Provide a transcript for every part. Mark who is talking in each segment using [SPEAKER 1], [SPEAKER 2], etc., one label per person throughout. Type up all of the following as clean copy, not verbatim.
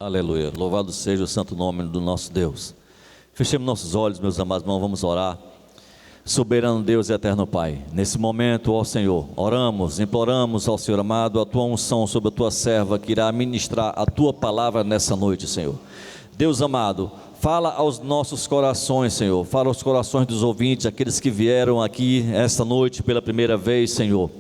[SPEAKER 1] Aleluia, louvado seja o santo nome do nosso Deus. Fechemos nossos olhos, meus amados irmãos, vamos orar. Soberano Deus e eterno Pai, nesse momento, ó Senhor, oramos, imploramos ao Senhor amado a Tua unção sobre a Tua serva que irá ministrar a Tua palavra nessa noite, Senhor. Deus amado, fala aos nossos corações, Senhor, fala aos corações dos ouvintes, aqueles que vieram aqui esta noite pela primeira vez, Senhor,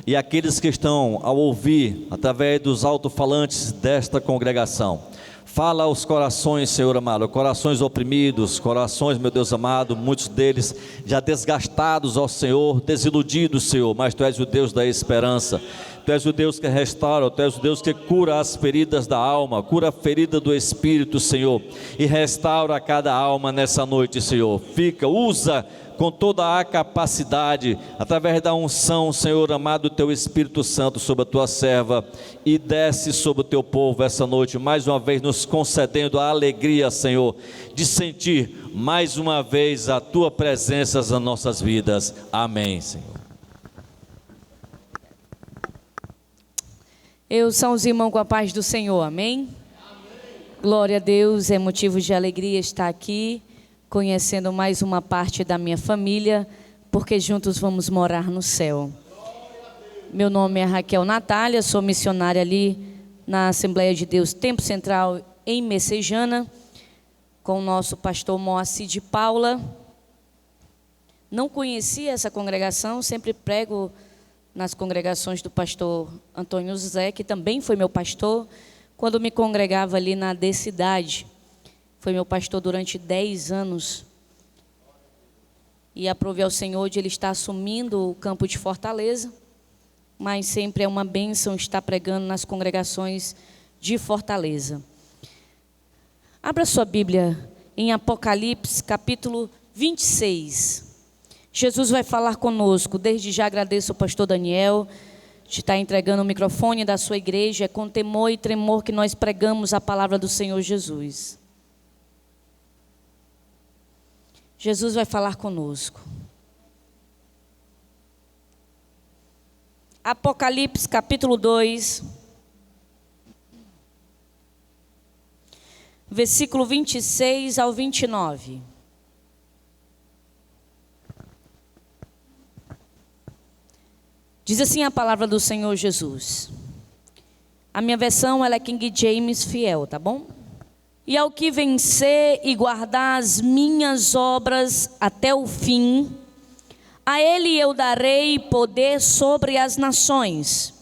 [SPEAKER 1] e aqueles que estão ao ouvir através dos alto-falantes desta congregação. Fala aos corações, Senhor amado, corações oprimidos, corações, meu Deus amado, muitos deles já desgastados, ó Senhor, desiludidos, Senhor, mas Tu és o Deus da esperança, Tu és o Deus que restaura, Tu és o Deus que cura as feridas da alma, cura a ferida do Espírito, Senhor, e restaura cada alma nessa noite, Senhor. Usa com toda a capacidade, através da unção, Senhor amado, do Teu Espírito Santo sobre a Tua serva, e desce sobre o Teu povo essa noite, mais uma vez nos concedendo a alegria, Senhor, de sentir mais uma vez a Tua presença nas nossas vidas. Amém, Senhor.
[SPEAKER 2] Eu sou os irmãos com a paz do Senhor, amém? Glória a Deus, é motivo de alegria estar aqui, conhecendo mais uma parte da minha família, porque juntos vamos morar no céu. Meu nome é Raquel Natália, sou missionária ali na Assembleia de Deus Tempo Central em Messejana, com o nosso pastor Moacir de Paula. Não conhecia essa congregação, sempre prego nas congregações do pastor Antônio José, que também foi meu pastor, quando me congregava ali na D-Cidade. Foi meu pastor durante 10 anos. E aprove ao Senhor de ele estar assumindo o campo de Fortaleza. Mas sempre é uma bênção estar pregando nas congregações de Fortaleza. Abra sua Bíblia em Apocalipse, capítulo 26. Jesus vai falar conosco. Desde já agradeço ao pastor Daniel de estar entregando o microfone da sua igreja. É com temor e tremor que nós pregamos a palavra do Senhor Jesus. Jesus vai falar conosco. Apocalipse capítulo 2, versículo 26 ao 29. Diz assim a palavra do Senhor Jesus. A minha versão ela é King James fiel, tá bom? E ao que vencer e guardar as minhas obras até o fim, a ele eu darei poder sobre as nações,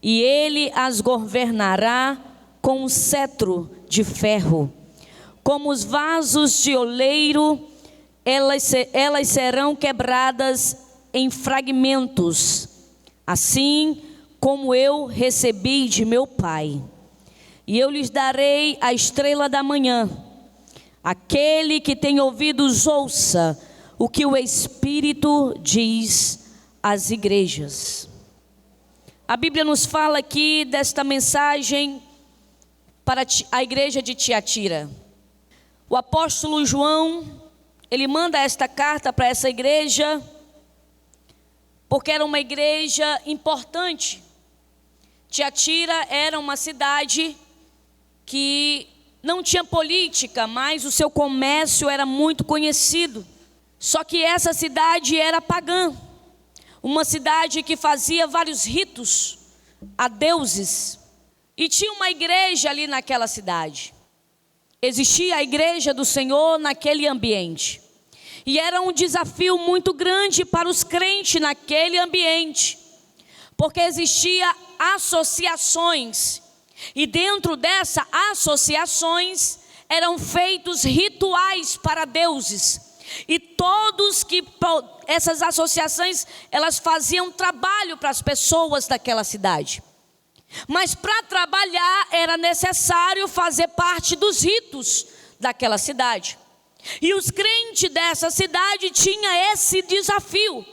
[SPEAKER 2] e ele as governará com um cetro de ferro. Como os vasos de oleiro, elas serão quebradas em fragmentos, assim como eu recebi de meu Pai. E eu lhes darei a estrela da manhã. Aquele que tem ouvidos, ouça o que o Espírito diz às igrejas. A Bíblia nos fala aqui desta mensagem para a igreja de Tiatira. O apóstolo João, ele manda esta carta para essa igreja, porque era uma igreja importante. Tiatira era uma cidade que não tinha política, mas o seu comércio era muito conhecido. Só que essa cidade era pagã, uma cidade que fazia vários ritos a deuses. E tinha uma igreja ali naquela cidade. Existia a igreja do Senhor naquele ambiente. E era um desafio muito grande para os crentes naquele ambiente, porque existia associações. E dentro dessas associações eram feitos rituais para deuses. E todos que essas associações, elas faziam trabalho para as pessoas daquela cidade. Mas para trabalhar era necessário fazer parte dos ritos daquela cidade. E os crentes dessa cidade tinham esse desafio,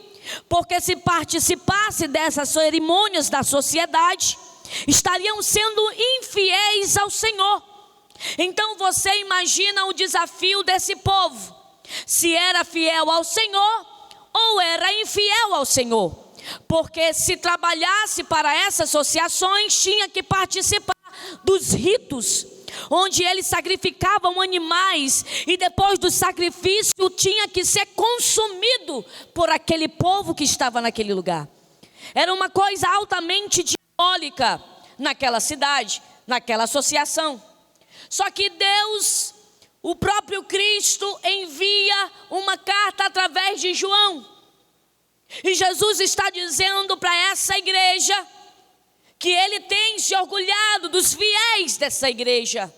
[SPEAKER 2] porque se participasse dessas cerimônias da sociedade, estariam sendo infiéis ao Senhor. Então você imagina o desafio desse povo, se era fiel ao Senhor ou era infiel ao Senhor, porque se trabalhasse para essas associações tinha que participar dos ritos. onde eles sacrificavam animais e depois do sacrifício tinha que ser consumido por aquele povo que estava naquele lugar. Era uma coisa altamente diabólica naquela cidade, naquela associação. Só que Deus, o próprio Cristo, envia uma carta através de João. E Jesus está dizendo para essa igreja que ele tem se orgulhado dos fiéis dessa igreja,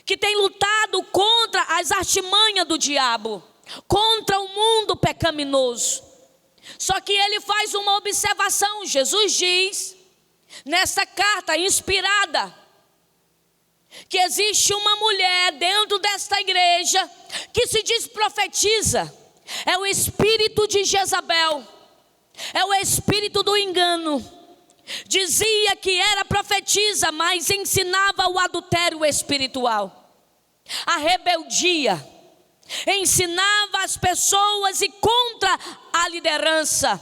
[SPEAKER 2] que tem lutado contra as artimanhas do diabo, contra o mundo pecaminoso. Só que ele faz uma observação. Jesus diz, nessa carta inspirada, que existe uma mulher dentro desta igreja que se diz profetiza. É o espírito de Jezabel, é o espírito do engano. Dizia que era profetisa, mas ensinava o adultério espiritual, a rebeldia. Ensinava as pessoas e contra a liderança.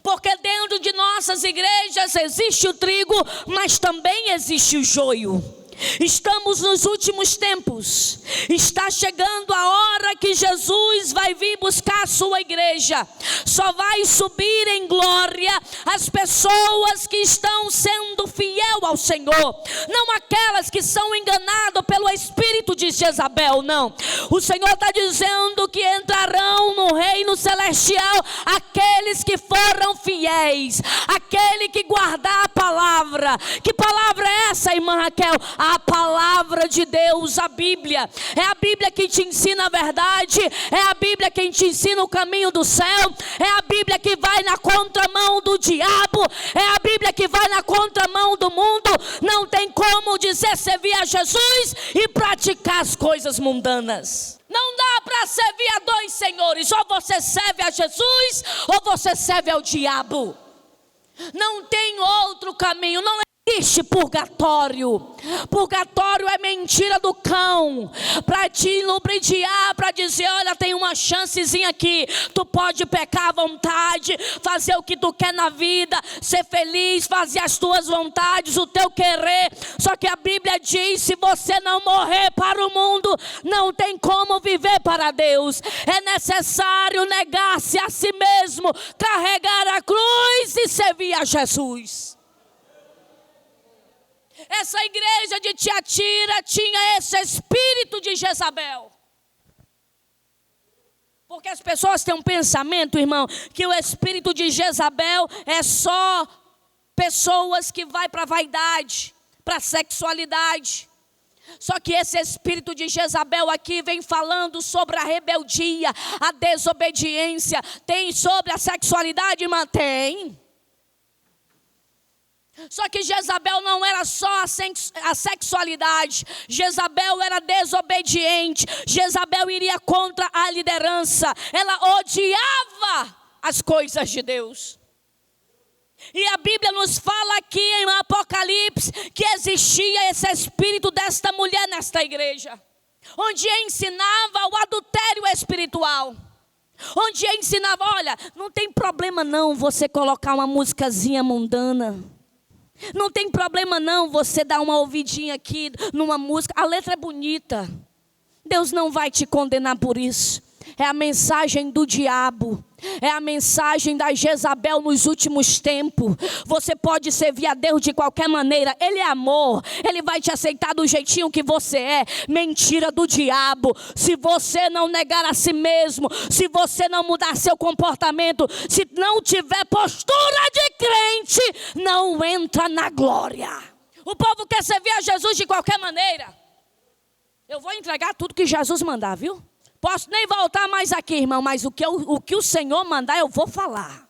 [SPEAKER 2] Porque dentro de nossas igrejas existe o trigo, mas também existe o joio. Estamos nos últimos tempos. Está chegando a hora que Jesus vai vir buscar a sua igreja. Só vai subir em glória as pessoas que estão sendo fiel ao Senhor, não aquelas que são enganadas pelo espírito de Jezabel, não. O Senhor está dizendo que entrarão no reino celestial aqueles que foram fiéis, aquele que guardar a palavra. Que palavra é essa, irmã Raquel? A palavra de Deus, a Bíblia. É a Bíblia que te ensina a verdade, é a Bíblia que te ensina o caminho do céu, é a Bíblia que vai na contramão do diabo, é a Bíblia que vai na contramão do mundo. Não tem como dizer servir a Jesus e praticar as coisas mundanas. Não dá para servir a dois senhores. Ou você serve a Jesus ou você serve ao diabo. Não tem outro caminho. Não existe purgatório. Purgatório é mentira do cão, para te lubridiar, para dizer, olha, tem uma chancezinha aqui, tu pode pecar à vontade, fazer o que tu quer na vida, ser feliz, fazer as tuas vontades, o teu querer. Só que a Bíblia diz, se você não morrer para o mundo, não tem como viver para Deus. É necessário negar-se a si mesmo, carregar a cruz e servir a Jesus. Essa igreja de Tiatira tinha esse espírito de Jezabel. Porque as pessoas têm um pensamento, irmão, que o espírito de Jezabel é só pessoas que vai para a vaidade, para a sexualidade. Só que esse espírito de Jezabel aqui vem falando sobre a rebeldia, a desobediência. Tem sobre a sexualidade, mantém. Só que Jezabel não era só a sexualidade. Jezabel era desobediente. Jezabel iria contra a liderança. Ela odiava as coisas de Deus. E a Bíblia nos fala aqui em Apocalipse que existia esse espírito desta mulher nesta igreja, onde ensinava o adultério espiritual. Onde ensinava, olha, não tem problema não você colocar uma musicazinha mundana. Não tem problema não você dar uma ouvidinha aqui numa música. A letra é bonita. Deus não vai te condenar por isso. É a mensagem do diabo. É a mensagem da Jezabel nos últimos tempos. Você pode servir a Deus de qualquer maneira. Ele é amor. Ele vai te aceitar do jeitinho que você é. Mentira do diabo. Se você não negar a si mesmo, se você não mudar seu comportamento, se não tiver postura de crente, não entra na glória. O povo quer servir a Jesus de qualquer maneira. Eu vou entregar tudo que Jesus mandar, viu? Posso nem voltar mais aqui, irmão, mas o que o Senhor mandar eu vou falar.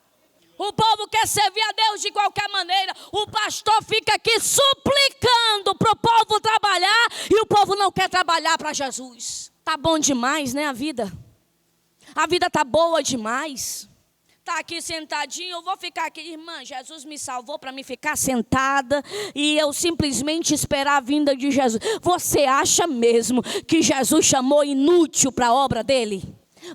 [SPEAKER 2] O povo quer servir a Deus de qualquer maneira. O pastor fica aqui suplicando para o povo trabalhar e o povo não quer trabalhar para Jesus. Tá bom demais, né, a vida? A vida tá boa demais. Tá aqui sentadinho, eu vou ficar aqui. Irmã, Jesus me salvou para me ficar sentada e eu simplesmente esperar a vinda de Jesus. Você acha mesmo que Jesus chamou inútil para a obra dele?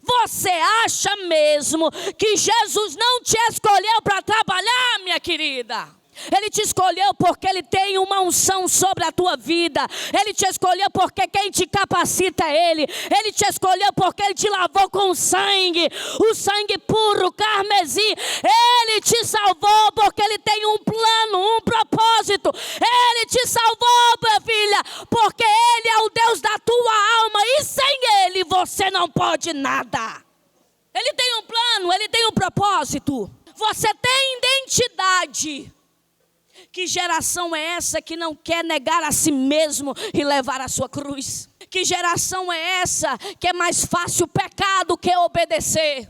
[SPEAKER 2] Você acha mesmo que Jesus não te escolheu para trabalhar, minha querida? Ele te escolheu porque Ele tem uma unção sobre a tua vida. Ele te escolheu porque quem te capacita é Ele. Ele te escolheu porque Ele te lavou com sangue, o sangue puro, carmesim. Ele te salvou porque Ele tem um plano, um propósito. Ele te salvou, minha filha, porque Ele é o Deus da tua alma. E sem Ele você não pode nada. Ele tem um plano, Ele tem um propósito. Você tem identidade. Que geração é essa que não quer negar a si mesmo e levar a sua cruz? Que geração é essa que é mais fácil pecar do que obedecer?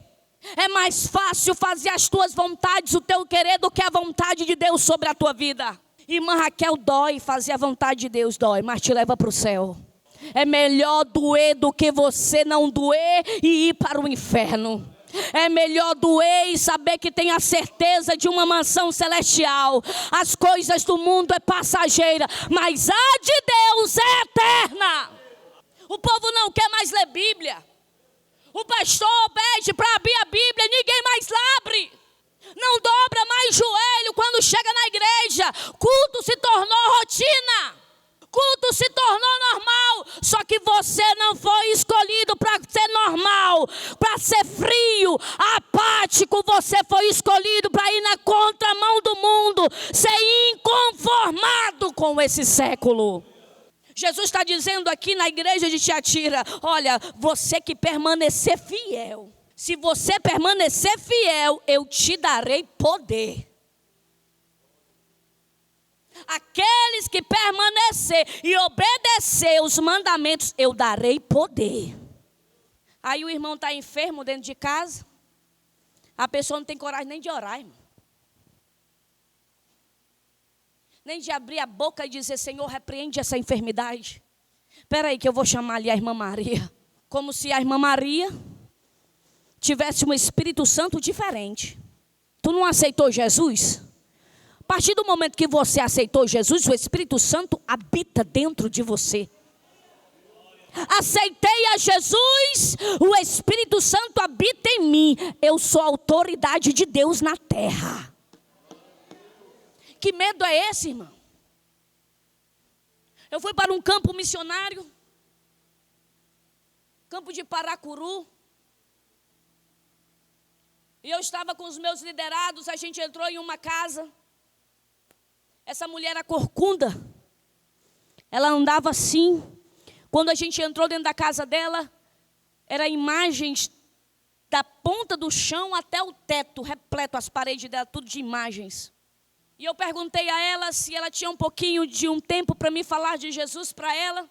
[SPEAKER 2] É mais fácil fazer as tuas vontades, o teu querer, do que a vontade de Deus sobre a tua vida. Irmã Raquel, dói fazer a vontade de Deus, dói, mas te leva para o céu. É melhor doer do que você não doer e ir para o inferno. É melhor doer e saber que tem a certeza de uma mansão celestial. As coisas do mundo é passageira, mas a de Deus é eterna. O povo não quer mais ler Bíblia. O pastor pede para abrir a Bíblia, ninguém mais abre. Não dobra mais joelho quando chega na igreja. Culto se tornou rotina. Culto se tornou normal, só que você não foi escolhido para ser normal, para ser frio, apático. Você foi escolhido para ir na contramão do mundo, ser inconformado com esse século. Jesus está dizendo aqui na igreja de Tiatira: olha, você que permanecer fiel, se você permanecer fiel, eu te darei poder. Aqueles que permanecer e obedecer os mandamentos, eu darei poder. Aí o irmão está enfermo dentro de casa. A pessoa não tem coragem nem de orar, irmão. Nem de abrir a boca e dizer: Senhor, repreende essa enfermidade. Espera aí que eu vou chamar ali a irmã Maria. Como se a irmã Maria tivesse um Espírito Santo diferente. Tu não aceitou Jesus? A partir do momento que você aceitou Jesus, o Espírito Santo habita dentro de você. Aceitei a Jesus, o Espírito Santo habita em mim. Eu sou a autoridade de Deus na terra. Que medo é esse, irmão? Eu fui para um campo missionário, campo de Paracuru. E eu estava com os meus liderados, a gente entrou em uma casa. Essa mulher era corcunda. Ela andava assim. Quando a gente entrou dentro da casa dela, eram imagens da ponta do chão até o teto, repleto as paredes dela, tudo de imagens. E eu perguntei a ela se ela tinha um pouquinho de um tempo para me falar de Jesus para ela.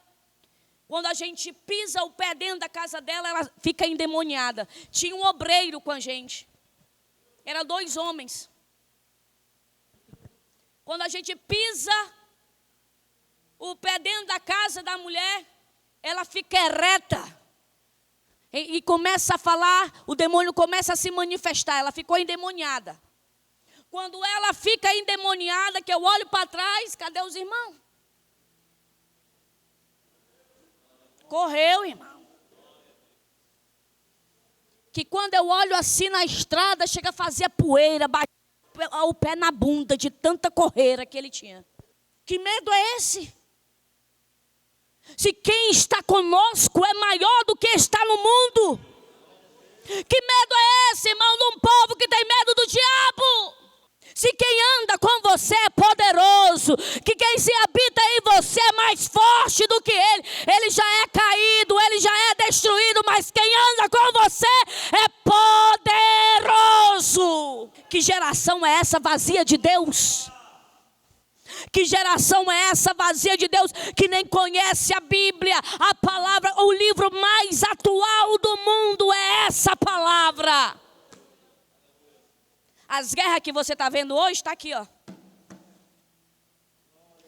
[SPEAKER 2] Quando a gente pisa o pé dentro da casa dela, ela fica endemoniada. Tinha um obreiro com a gente. Eram 2 homens. Quando a gente pisa o pé dentro da casa da mulher, ela fica ereta. E começa a falar, o demônio começa a se manifestar. Ela ficou endemoniada. Quando ela fica endemoniada, que eu olho para trás, cadê os irmãos? Correu, irmão. Que quando eu olho assim na estrada, chega a fazer poeira, bate o pé na bunda de tanta correira que ele tinha. Que medo é esse? Se quem está conosco é maior do que está no mundo. Que medo é esse, irmão, de um povo que tem medo do diabo? Se quem anda com você é poderoso, que quem se habita em você é mais forte do que ele já é caído, ele já é destruído, mas quem anda com você é poderoso. Que geração é essa vazia de Deus? Que geração é essa vazia de Deus, que nem conhece a Bíblia, a palavra, o livro mais atual do mundo é essa palavra. As guerras que você está vendo hoje, está aqui, ó.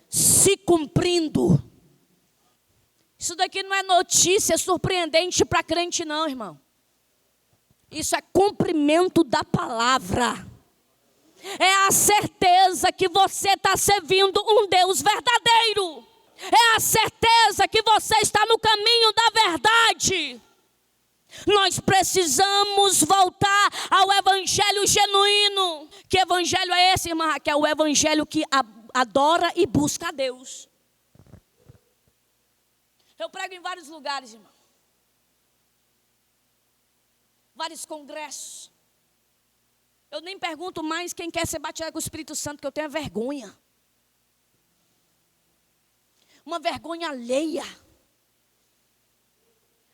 [SPEAKER 2] Se cumprindo. Isso daqui não é notícia surpreendente para crente não, irmão. Isso é cumprimento da palavra. É a certeza que você está servindo um Deus verdadeiro. É a certeza que você está no caminho da verdade. Nós precisamos voltar ao evangelho genuíno, Que evangelho é esse, irmã Raquel? O evangelho que adora e busca a Deus. Eu prego em vários lugares, irmão. Vários congressos. Eu nem pergunto mais quem quer ser batizado com o Espírito Santo, que eu tenho vergonha. Uma vergonha alheia.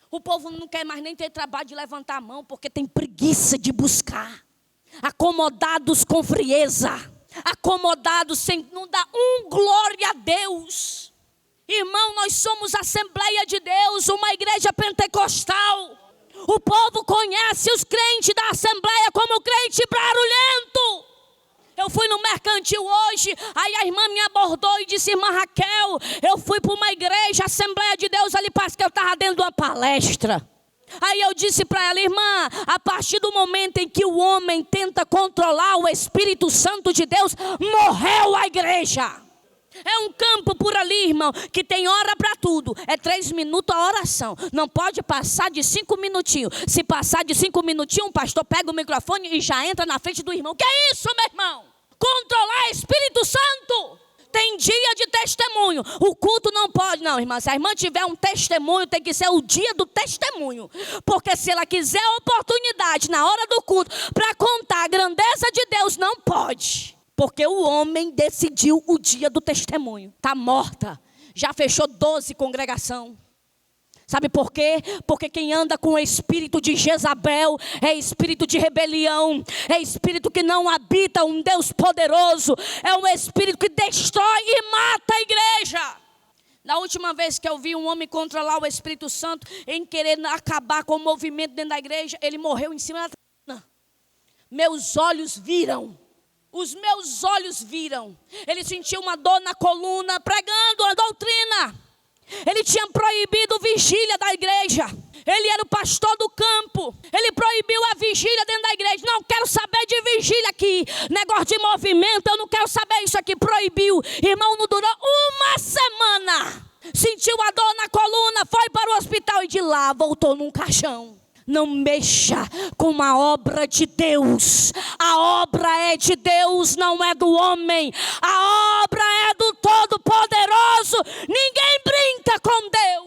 [SPEAKER 2] O povo não quer mais nem ter trabalho de levantar a mão, porque tem preguiça de buscar. Acomodados com frieza. Acomodados sem, não dá glória a Deus. Irmão, nós somos Assembleia de Deus, uma igreja pentecostal. O povo conhece os crentes da Assembleia como crente barulhento. Eu fui no mercantil hoje, aí a irmã me abordou e disse: irmã Raquel, eu fui para uma igreja, Assembleia de Deus, ali parece que eu estava dentro de uma palestra. Aí eu disse para ela: irmã, a partir do momento em que o homem tenta controlar o Espírito Santo de Deus, morreu a igreja. É um campo por ali, irmão, que tem hora para tudo. É 3 minutos a oração. Não pode passar de 5 minutinhos. Se passar de 5 minutinhos, um pastor pega o microfone e já entra na frente do irmão. Que é isso, meu irmão? Controlar Espírito Santo. Tem dia de testemunho. O culto não pode, não, irmã. Se a irmã tiver um testemunho, tem que ser o dia do testemunho. Porque se ela quiser a oportunidade na hora do culto para contar a grandeza de Deus, não pode. Porque o homem decidiu o dia do testemunho. Está morta. Já fechou 12 congregação. Sabe por quê? Porque quem anda com o espírito de Jezabel é espírito de rebelião. É espírito que não habita um Deus poderoso. É um espírito que destrói e mata a igreja. Na última vez que eu vi um homem controlar o Espírito Santo em querer acabar com o movimento dentro da igreja, ele morreu em cima da tribuna. Meus olhos viram. Os meus olhos viram. Ele sentiu uma dor na coluna, pregando a doutrina. Ele tinha proibido vigília da igreja. Ele era o pastor do campo. Ele proibiu a vigília dentro da igreja. Não quero saber de vigília aqui. Negócio de movimento, eu não quero saber isso aqui. Proibiu. Irmão, não durou uma semana. Sentiu a dor na coluna, foi para o hospital e de lá voltou num caixão. Não mexa com uma obra de Deus. A obra é de Deus, não é do homem. A obra é do Todo-Poderoso. Ninguém brinca com Deus.